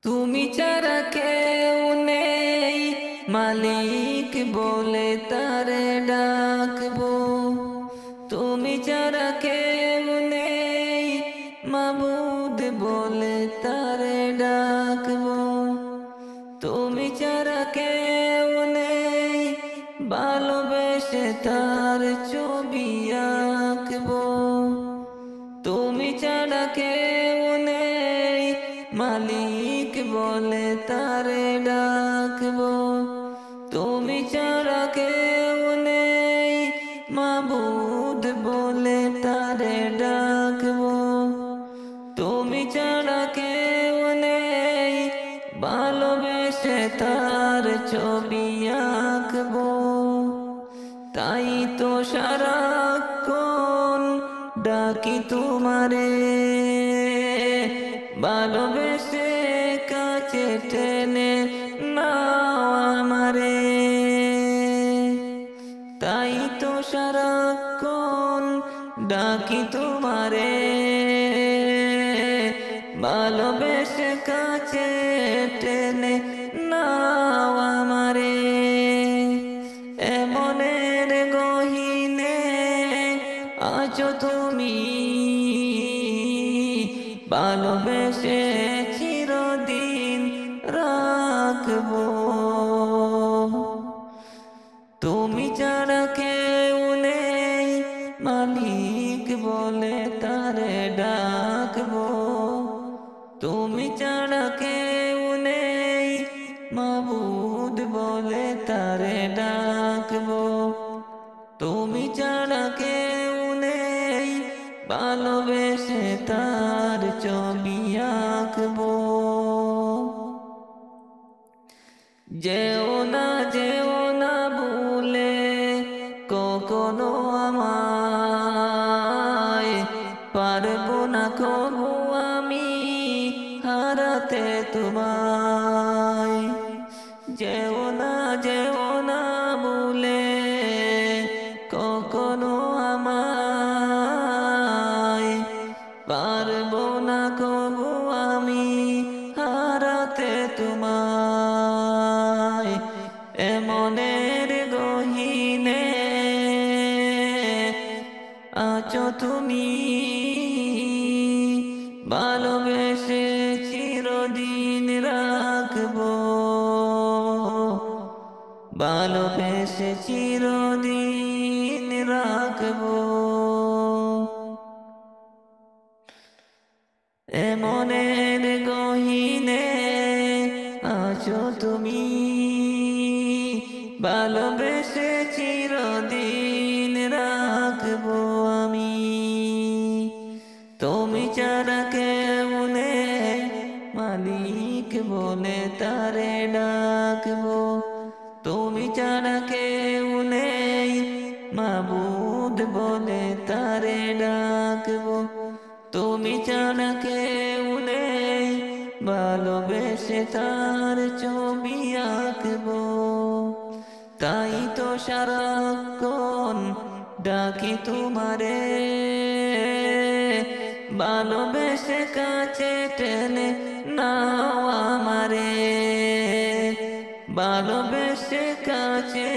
তুমি ছাড়া কেউ নেই, মালিক বলে তারে ডাকবো। তুমি ছাড়া কেউ নেই, মাবুদ বলে তারে ডাকবো। তুমি ছাড়া কেউ নেই, ভালোবেসে তার ছবি আঁকবো। তুমি ছাড়া কেউ নেই, মালিক বলে তারে ডাকবো। তুমি ছাড়া কেউ নেই, মাবুদ বলে তারে ডাকবো। তুমি ছাড়া কেউ নেই, ভালোবেসে তার ছবি আঁকবো। তাই তো সারাক্ষণ ডাকি তোমারে, ভালোবেসে কাছে টেনে নাও আমারে। তাই তো সারাক্ষণ ডাকি তোমারে, ভালোবেসে কাছে টেনে নাও আমারে। এমনের গহীনে আছো তুমি, ভালোবেসে চিরদিন রাখবো। তুমি ছাড়া কেউ নেই, মালিক বলে তারে ডাকবো। তুমি ছাড়া কেউ নেই, মাবুদ বলে তারে ডাকবো। তুমি ছাড়া কেউ নেই, ভালোবেসে তার ছবি আঁকবো। যেও না ভুলে কখনো আমায়, পারবো না কবু আমি হারাতে তোমায়। যেও না ভুলে কখনো আমায়, পারবো না কবু আমি হারাতে তোমায়। এমনের গহীনে আছো তুমি, ভালোবেসে চিরদিন রাখবো। ভালোবেসে চিরদিন রাখবো। এমনের গহীনে আছো তুমি, ভালোবেসে চিরদিন রাখবো আমি। তুমি ছাড়া কেউ নেই, মালিক বলে তারে ডাকবো। তুমি ছাড়া কেউ নেই, মাবুদ বলে তারে ডাকবো। তুমি ছাড়া কেউ নেই, ভালোবেসে তার ছবি আঁকবো। তাই তো সারাক্ষণ ডাকি তোমারে, ভালোবেসে কাছে টেনে নাও আমারে। ভালোবেসে কাছে